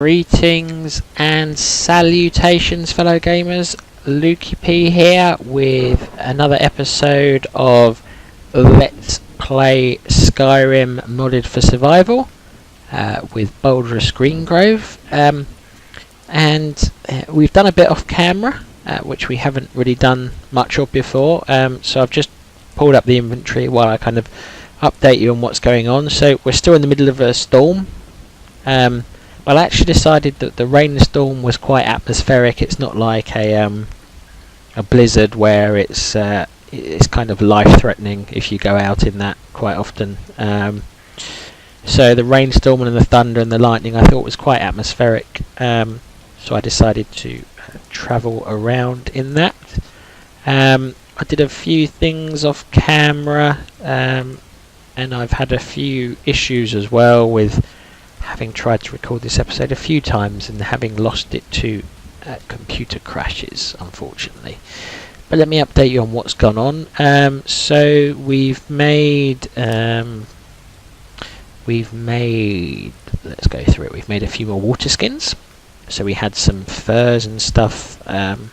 Greetings and salutations, fellow gamers. Lukey P here with another episode of Let's Play Skyrim Modded for Survival with Baldur's Greengrove. We've done a bit off camera, which we haven't really done much of before. So I've just pulled up the inventory while I kind of update you on what's going on. So we're still in the middle of a storm. Well, I actually decided that the rainstorm was quite atmospheric. It's not like a blizzard where it's kind of life-threatening if you go out in that quite often. So the rainstorm and the thunder and the lightning I thought was quite atmospheric. So I decided to travel around in that. I did a few things off camera, and I've had a few issues as well with having tried to record this episode a few times and having lost it to computer crashes, unfortunately. But let me update you on what's gone on. So we've made let's go through it. We've made a few more water skins. So we had some furs and stuff, some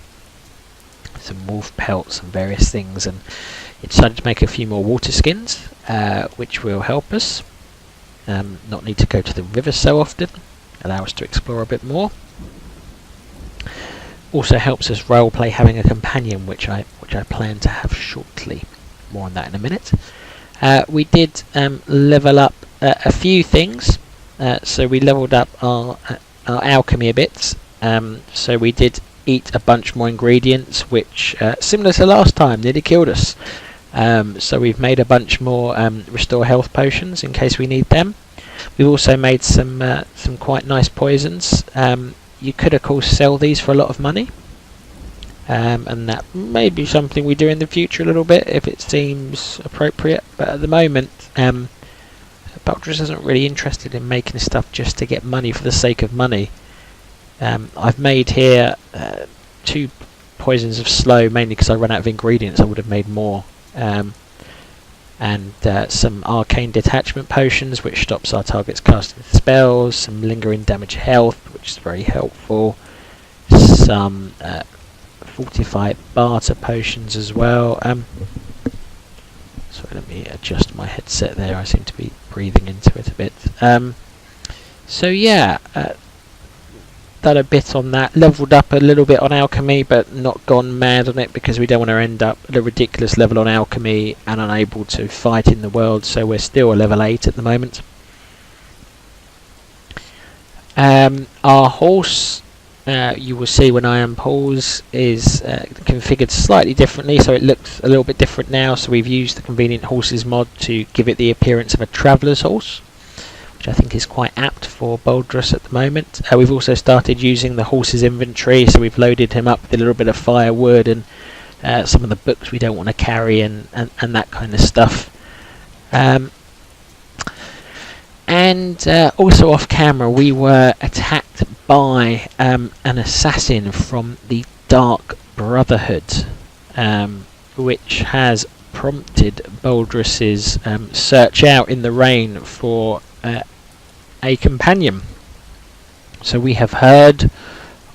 wolf pelts and various things, and we decided to make a few more water skins, which will help us. Not need to go to the river so often, allow us to explore a bit more. Also helps us roleplay having a companion, which I plan to have shortly. More on that in a minute. We did level up a few things. So we leveled up our alchemy a bit. So we did eat a bunch more ingredients, which similar to last time, nearly killed us. So we've made a bunch more restore health potions in case we need them. We've also made some quite nice poisons. You could of course sell these for a lot of money, and that may be something we do in the future a little bit if it seems appropriate. But at the moment, Baldur's isn't really interested in making stuff just to get money for the sake of money. I've made here 2 poisons of slow, mainly because I ran out of ingredients. I would have made more. And some arcane detachment potions, which stops our targets casting spells. Some lingering damage health, which is very helpful. Some fortified barter potions as well. Sorry, let me adjust my headset there. I seem to be breathing into it a bit. So yeah. Done a bit on that, leveled up a little bit on alchemy, but not gone mad on it because we don't want to end up at a ridiculous level on alchemy and unable to fight in the world, so we're still a level 8 at the moment. Our horse, you will see when I unpause, is configured slightly differently, so it looks a little bit different now. So we've used the convenient horses mod to give it the appearance of a traveller's horse, which I think is quite apt for Baldur's at the moment. We've also started using the horse's inventory, so we've loaded him up with a little bit of firewood and some of the books we don't want to carry and that kind of stuff. Also off camera, we were attacked by an assassin from the Dark Brotherhood, which has prompted Baldur's search out in the rain for a companion. So we have heard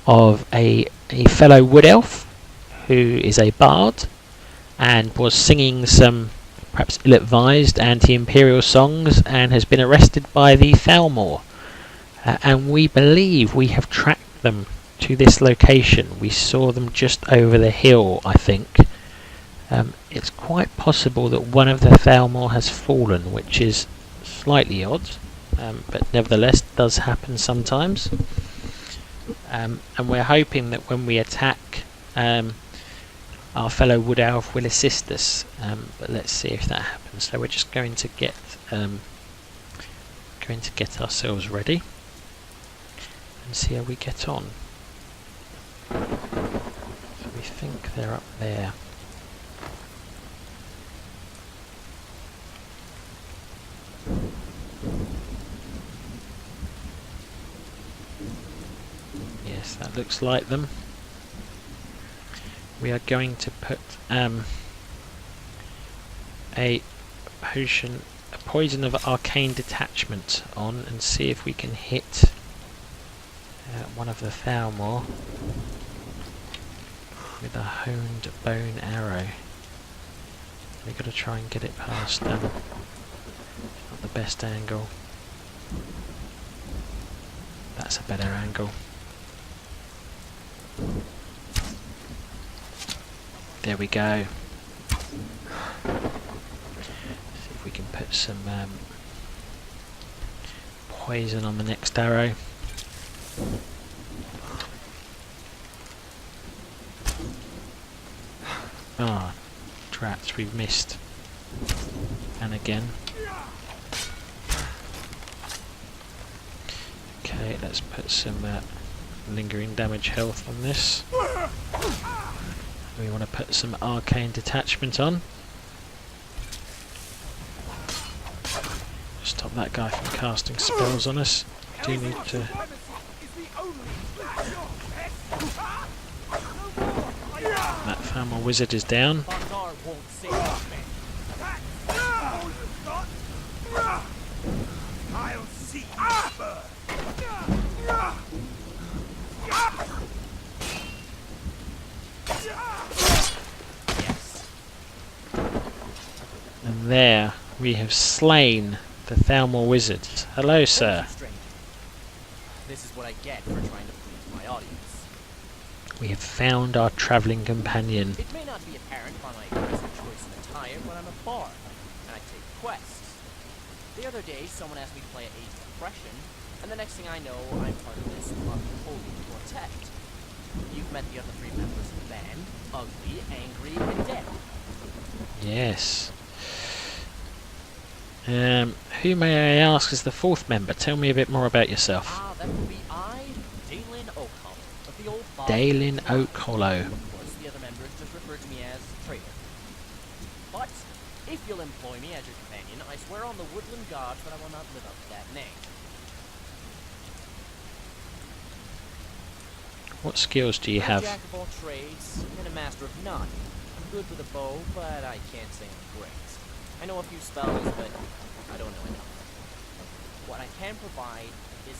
of a fellow wood elf who is a bard and was singing some perhaps ill-advised anti-imperial songs and has been arrested by the Thalmor. And we believe we have tracked them to this location. We saw them just over the hill, I think. It's quite possible that one of the Thalmor has fallen, which is slightly odd, but nevertheless does happen sometimes. And we're hoping that when we attack, our fellow wood elf will assist us. But let's see if that happens. So we're just going to get ourselves ready and see how we get on. So we think they're up there. Yes, that looks like them. We are going to put a poison of arcane detachment on and see if we can hit one of the Thalmor with a honed bone arrow. We've got to try and get it past not the best angle. That's a better angle. There we go. See if we can put some poison on the next arrow. Ah, traps, we've missed. And again. Okay, let's put some lingering damage health on this. We want to put some arcane detachment on. Stop that guy from casting spells on us. Do need to... That Thalmor wizard is down. And there we have slain the Thalmor wizard. Hello, sir. This is what I get for trying to please my audience. We have found our travelling companion. It may not be apparent by my present choice in attire, but I'm a bard, and I take quests. The other day, someone asked me to play Age of Oppression, and the next thing I know, I'm part of this unholy quartet. You've met the other 3 members of the band: ugly, angry, and dead. Yes. Who may I ask is the 4th member? Tell me a bit more about yourself. Ah, that would be I, Daenlyn Oakhollow, of the old bar. Daenlyn Oakhollow. Of course, the other members just refer to me as Traitor. But if you'll employ me as your companion, I swear on the woodland gods that I will not live up to that name. What skills do you have? I'm a jack of all trades and a master of none. I'm good with a bow, but I can't say I'm great. I know a few spells, but I don't know enough. What I can provide is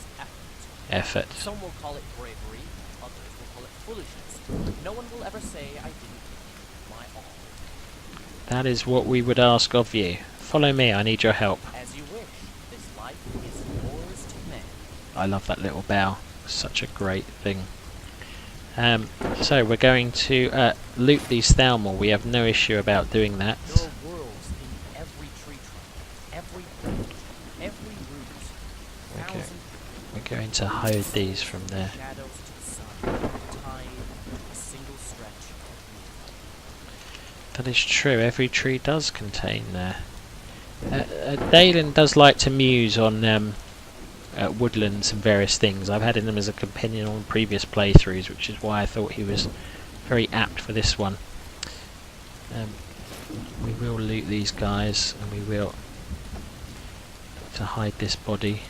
effort. Some will call it bravery, others will call it foolishness. No one will ever say I didn't give my all. That is what we would ask of you. Follow me, I need your help. As you wish. This life is yours to mend. I love that little bow. Such a great thing. So we're going to loot these Thalmor. We have no issue about doing that. There are worlds in every tree trunk, every branch, every root. We're going to hide these from there. Shadows to the sun, tide, a single stretch. That is true. Every tree does contain Daenlyn does like to muse on woodlands and various things. I've had him as a companion on previous playthroughs, which is why I thought he was very apt for this one. We will loot these guys, and we will to hide this body.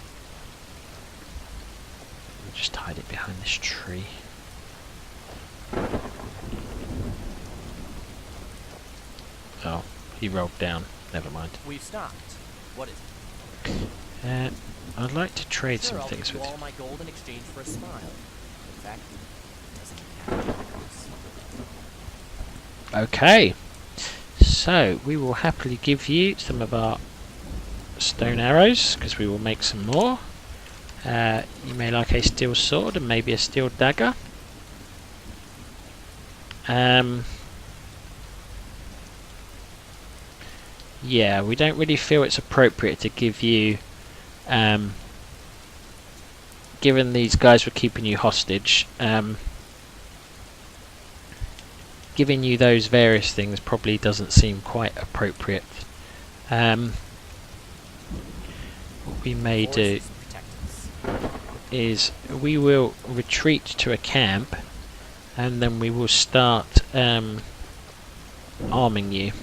We'll just hide it behind this tree. Oh, he rolled down. Never mind. We've stopped. What is it? I'd like to trade sure, some things with with you. All my gold in exchange for a smile. In fact, it doesn't have to. Okay. So we will happily give you some of our stone arrows, because we will make some more. You may like a steel sword and maybe a steel dagger. Yeah, we don't really feel it's appropriate to give you, given these guys were keeping you hostage, giving you those various things probably doesn't seem quite appropriate. What we may do is we will retreat to a camp, and then we will start arming you.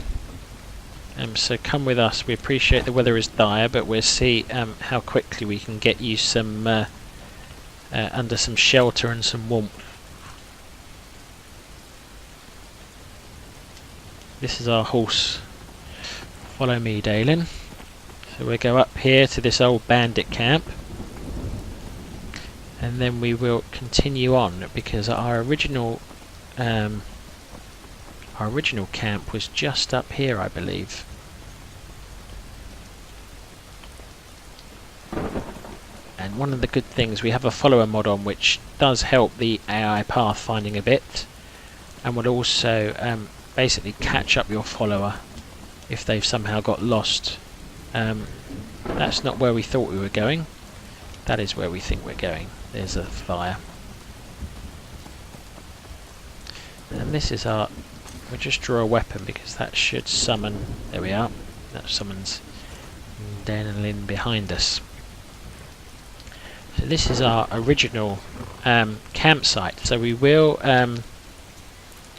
So come with us. We appreciate the weather is dire, but we'll see how quickly we can get you some under some shelter and some warmth. This is our horse. Follow me, Daenlyn. So we'll go up here to this old bandit camp, and and then we will continue on, because our original camp was just up here, I believe. And one of the good things, we have a follower mod on, which does help the AI pathfinding a bit, and will also basically catch up your follower if they've somehow got lost. That's not where we thought we were going. That is where we think we're going. There's a fire. And this is our... We'll just draw a weapon, because that should summon... There we are. That summons Daenlyn behind us. So this is our original campsite. So we will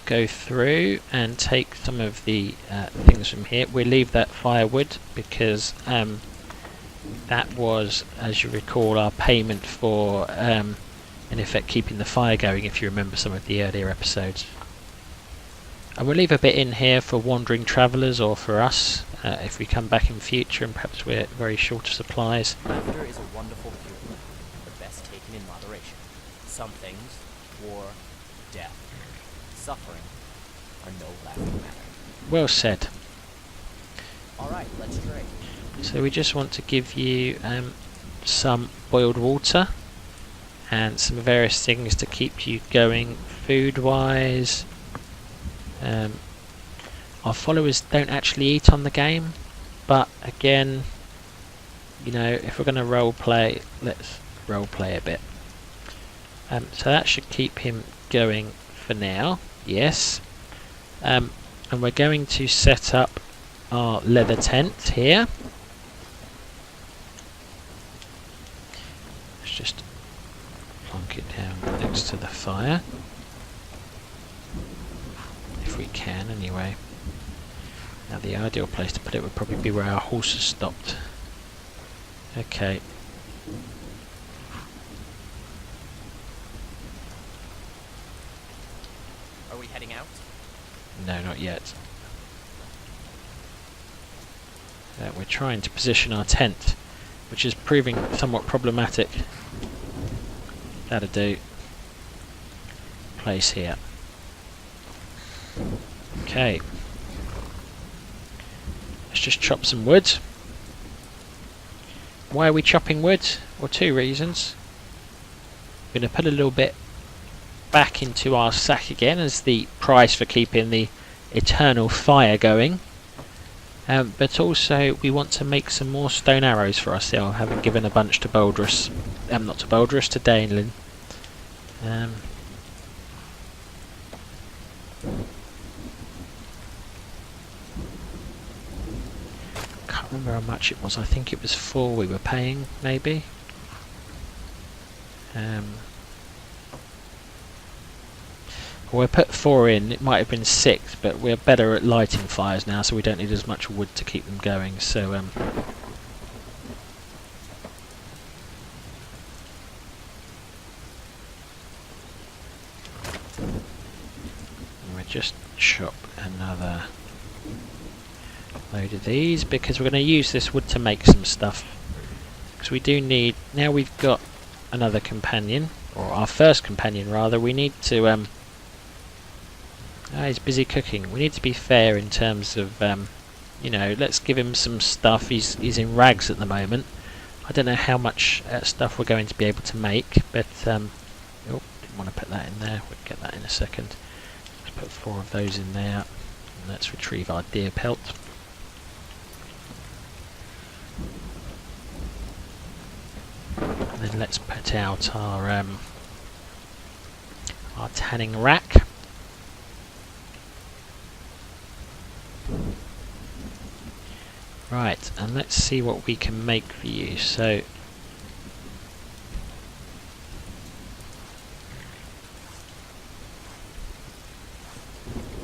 go through and take some of the things from here. We'll leave that firewood, because that was, as you recall, our payment for in effect keeping the fire going, if you remember some of the earlier episodes. And we'll leave a bit in here for wandering travellers, or for us if we come back in future and perhaps we're very short of supplies. Laughter is a wonderful cure, but best taken in moderation. Some things, war, death, suffering, are no laughing matter. Well said. Alright, let's trade. So we just want to give you some boiled water and some various things to keep you going food wise. Our followers don't actually eat on the game, but again, you know, if we're going to role play, let's role play a bit. So that should keep him going for now. Yes. And we're going to set up our leather tent here. Let's just plonk it down next to the fire. If we can, anyway. Now the ideal place to put it would probably be where our horses stopped. Okay. Are we heading out? No, not yet. We're trying to position our tent, which is proving somewhat problematic. That'll do. Place here. Okay. Let's just chop some wood. Why are we chopping wood? Well, two reasons. We're going to put a little bit back into our sack again as the price for keeping the eternal fire going. But also we want to make some more stone arrows for ourselves, having given a bunch to Baldrus. Not to Baldrus, to Daenlyn. Can't remember how much it was. I think it was 4 we were paying, maybe. Well, we put 4 in. It might have been 6, but we're better at lighting fires now, so we don't need as much wood to keep them going. So we'll just chop another load of these, because we're going to use this wood to make some stuff. Because we do need, now we've got another companion, or our first companion rather, we need to he's busy cooking. We need to be fair in terms of you know, let's give him some stuff. He's in rags at the moment. I don't know how much stuff we're going to be able to make, but oh, didn't want to put that in there. We'll get that in a second. Let's put 4 of those in there, and let's retrieve our deer pelt. And then let's put out our tanning rack. Right, and let's see what we can make for you. So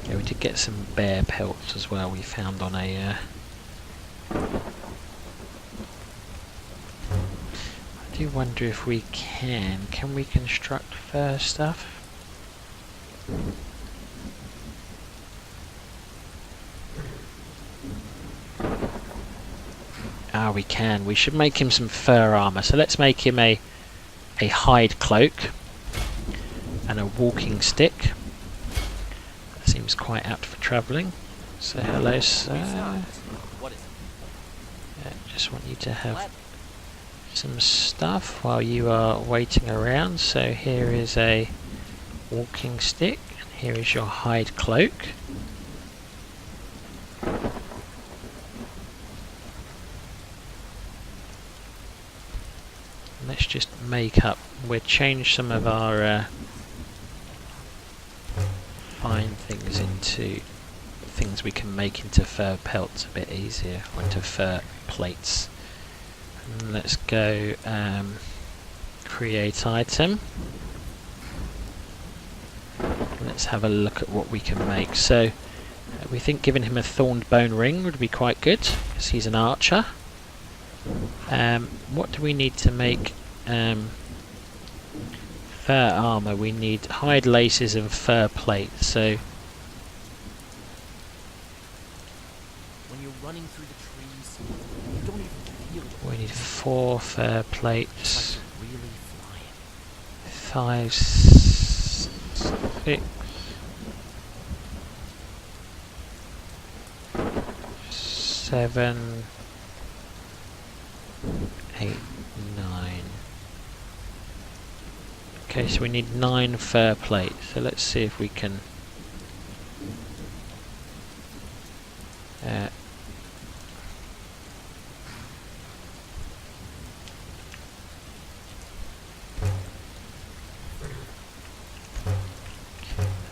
yeah, we did get some bear pelts as well. We found on a I do wonder if we can we construct fur stuff? Ah, we can. We should make him some fur armour. So let's make him a a hide cloak, and a walking stick. That seems quite apt for travelling. So hello, sir. What is it? Just want you to have some stuff while you are waiting around. So here is a walking stick, and here is your hide cloak. Let's just make up. We'll change some of our fine things into things we can make into fur pelts a bit easier, or into fur plates. And let's go create item. Let's have a look at what we can make. So we think giving him a thorned bone ring would be quite good, because he's an archer. What do we need to make fur armour? We need hide laces and fur plates. So when you're running through the trees, you don't even feel it. we need 4 fur plates. It's like you're really flying. 5, 6, 7, 8, 9. Okay, so we need 9 fur plates. So let's see if we can that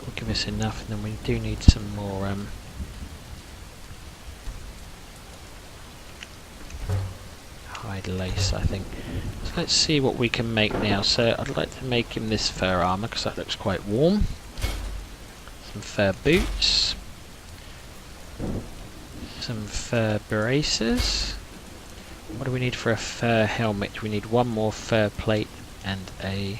will give us enough, and then we do need some more hide lace, I think. So let's see what we can make now. So I'd like to make him this fur armour, because that looks quite warm. Some fur boots. Some fur braces. What do we need for a fur helmet? We need 1 more fur plate and a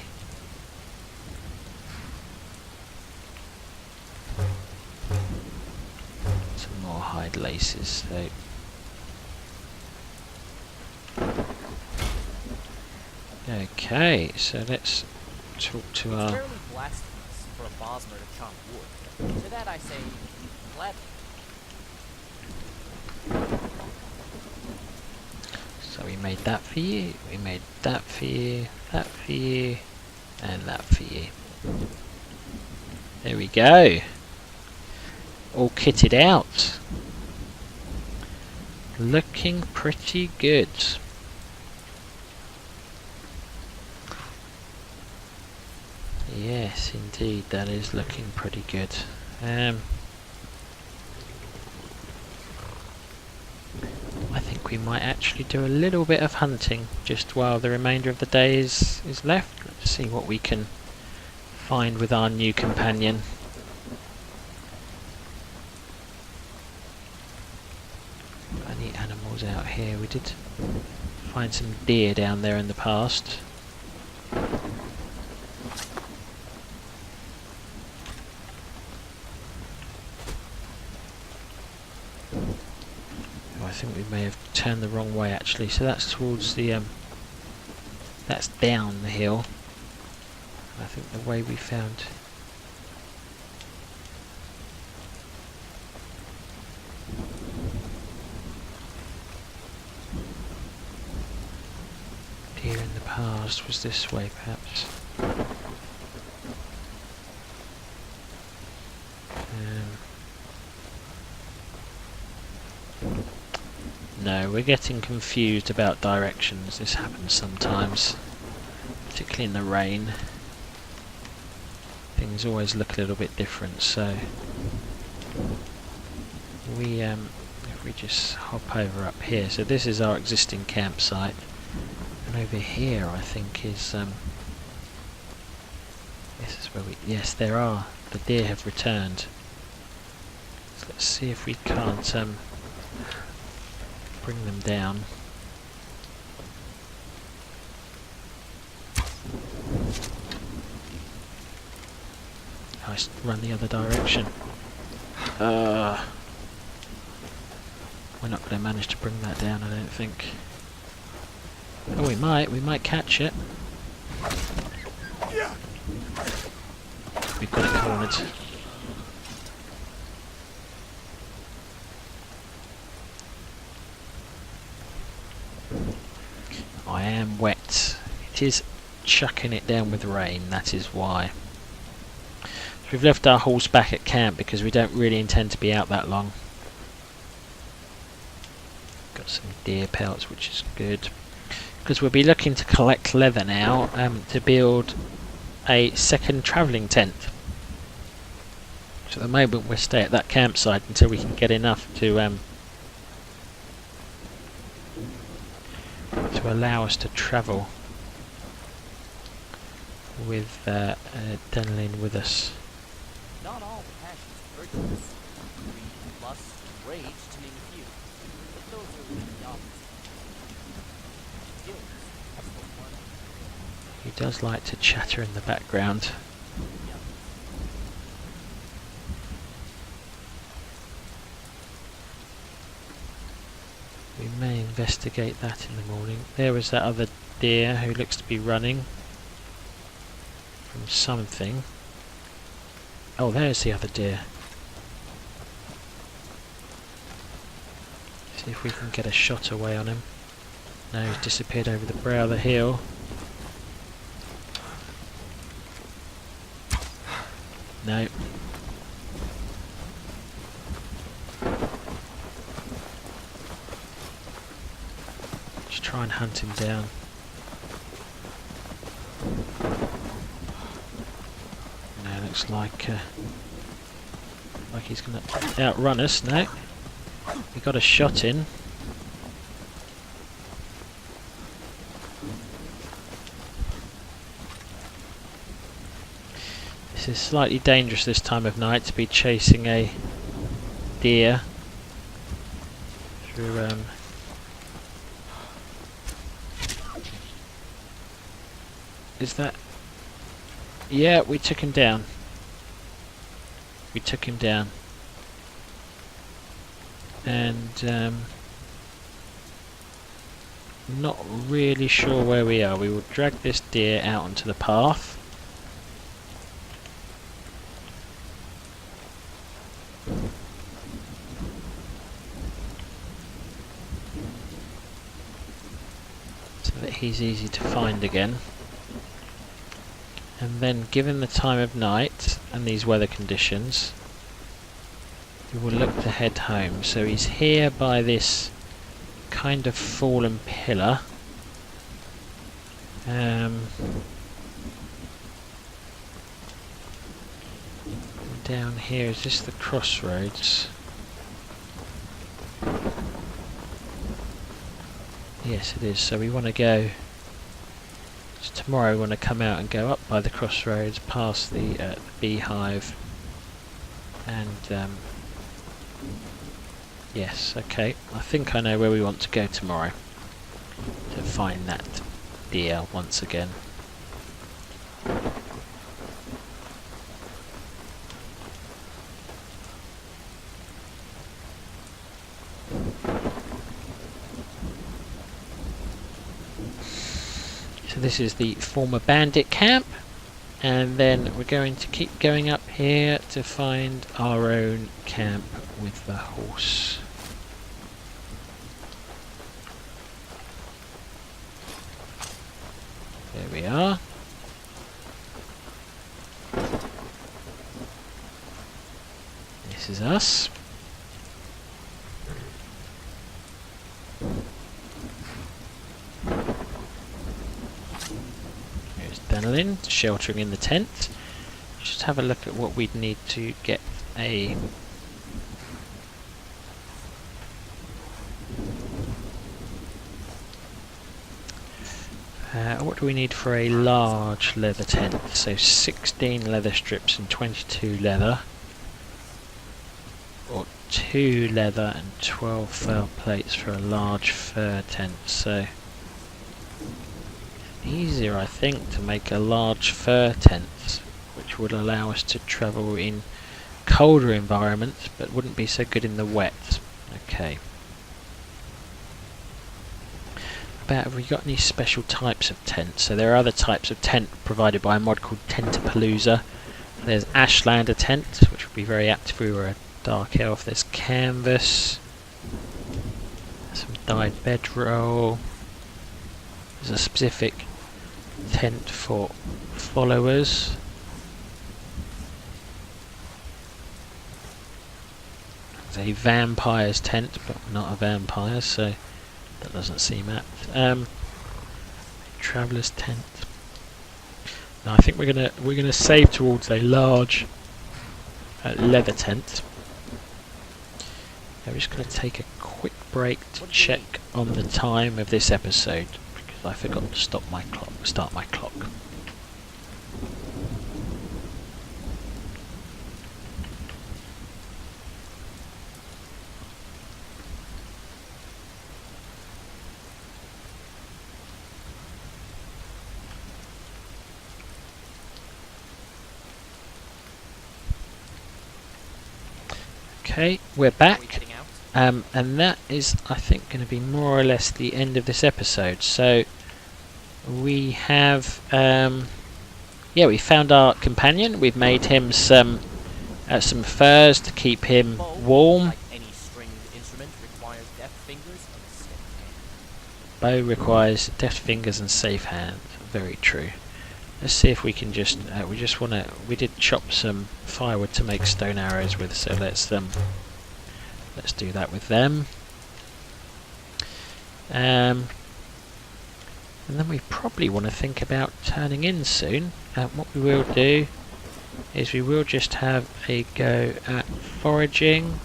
some more hide laces. So okay, so let's talk to It's our... fairly blasphemous for a Bosmer to chop wood. To that I say, gladly. So we made that for you, we made that for you, that for you, and that for you. There we go. All kitted out. Looking pretty good. Yes, indeed, that is looking pretty good. I think we might actually do a little bit of hunting just while the remainder of the day is left. Let's see what we can find with our new companion. Any animals out here? We did find some deer down there in the past. I think we may have turned the wrong way actually, so that's towards the that's down the hill. I think the way we found deer in the past was this way perhaps. No, we're getting confused about directions. This happens sometimes, particularly in the rain. Things always look a little bit different, so we if we just hop over up here. So this is our existing campsite, and over here I think is this is where we... yes, there are. The deer have returned. So let's see if we can't bring them down. Nice, run the other direction. We're not going to manage to bring that down, I don't think. Oh, we might catch it. We've got it cornered. I am wet. It is chucking it down with rain, that is why. So we've left our horse back at camp because we don't really intend to be out that long. Got some deer pelts, which is good. Because we'll be looking to collect leather now to build a second travelling tent. So at the moment we'll stay at that campsite until we can get enough to allow us to travel with Daenlyn with us. Not all passions are virtuous. Greed, lust, and rage, to name a few. But those are really the opposite. Guilt is the one. He does like to chatter in the background. We may investigate that in the morning. There was that other deer who looks to be running from something. Oh, there's the other deer. See if we can get a shot away on him. No, he's disappeared over the brow of the hill. No. Just try and hunt him down. No, looks like he's going to outrun us. No, we got a shot in. This is slightly dangerous this time of night to be chasing a deer through is that... Yeah, we took him down. We took him down. And not really sure where we are. We will drag this deer out onto the path. So that he's easy to find again. And then, given the time of night and these weather conditions, we will look to head home. So he's here by this kind of fallen pillar. Down here, is this the crossroads? Yes, it is. So we want to go... Tomorrow we want to come out and go up by the crossroads, past the beehive, and yes, okay, I think I know where we want to go tomorrow to find that deer once again. So this is the former bandit camp, and then we're going to keep going up here to find our own camp with the horse. There we are. This is us. Daenlyn sheltering in the tent. Just have a look at what we'd need to get a what do we need for a large leather tent? So 16 leather strips and 22 leather, or 2 leather and 12 fur plates for a large fur tent. So easier, I think, to make a large fur tent, which would allow us to travel in colder environments, but wouldn't be so good in the wet. Okay. about, have we got any special types of tents? So there are other types of tent provided by a mod called Tentapalooza. There's Ashlander tent, which would be very apt if we were a dark elf. There's canvas, some dyed bedroll. There's a specific tent for followers. There's a vampire's tent, but we're not a vampire, so that doesn't seem apt. Traveller's tent. No, I think we're gonna save towards a large leather tent. I'm just gonna take a quick break to check on the time of this episode because I forgot to start my clock. Okay, we're back, and that is, I think, going to be more or less the end of this episode. So we have, we found our companion. We've made him some furs to keep him warm. Bow requires deft fingers and safe hands. Very true. Let's see if we can just. We did chop some firewood to make stone arrows with, so let's do that with them. And then we probably want to think about turning in soon. What we will do is we will just have a go at foraging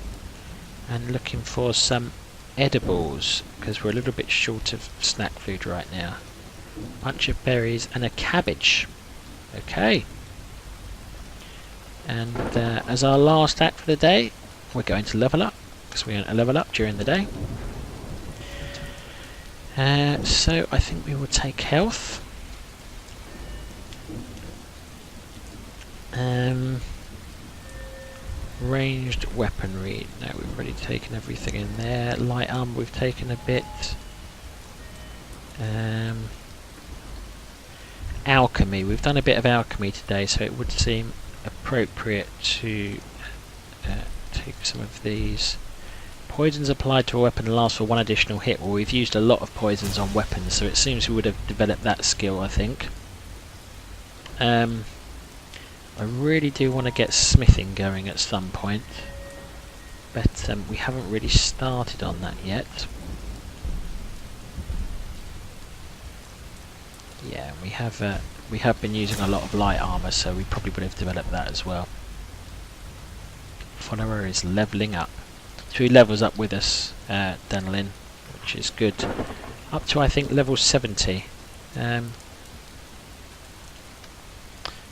and looking for some edibles because we're a little bit short of snack food right now. Bunch of berries and a cabbage. Okay. And as our last act for the day, we're going to level up because we're going to level up during the day. So I think we will take health. Ranged weaponry. No, we've already taken everything in there. Light armor, we've taken a bit. Alchemy. We've done a bit of alchemy today, so it would seem appropriate to take some of these. Poisons applied to a weapon last for one additional hit. Well, we've used a lot of poisons on weapons, so it seems we would have developed that skill, I think. I really do want to get smithing going at some point, but we haven't really started on that yet. Yeah, we have been using a lot of light armor, so we probably would have developed that as well. Follower is leveling up. 2 levels up with us, Daenlyn, which is good. Up to, I think, level 70.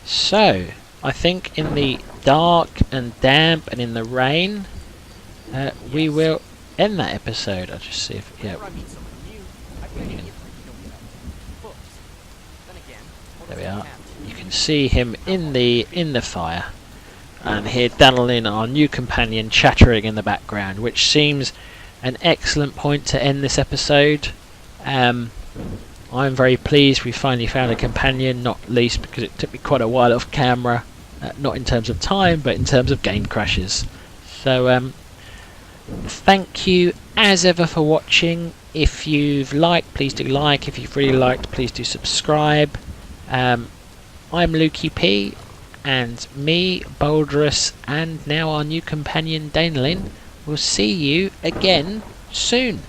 So, I think in the dark and damp and in the rain, we will end that episode. I'll just see if... Yeah. There we are. You can see him in the fire. And hear Daenlyn, our new companion, chattering in the background, which seems an excellent point to end this episode. I'm very pleased we finally found a companion, not least because it took me quite a while off camera, not in terms of time, but in terms of game crashes. So, thank you as ever for watching. If you've liked, please do like. If you've really liked, please do subscribe. I'm Lukey P. And me, Boldrus, and now our new companion Daenlyn will see you again soon.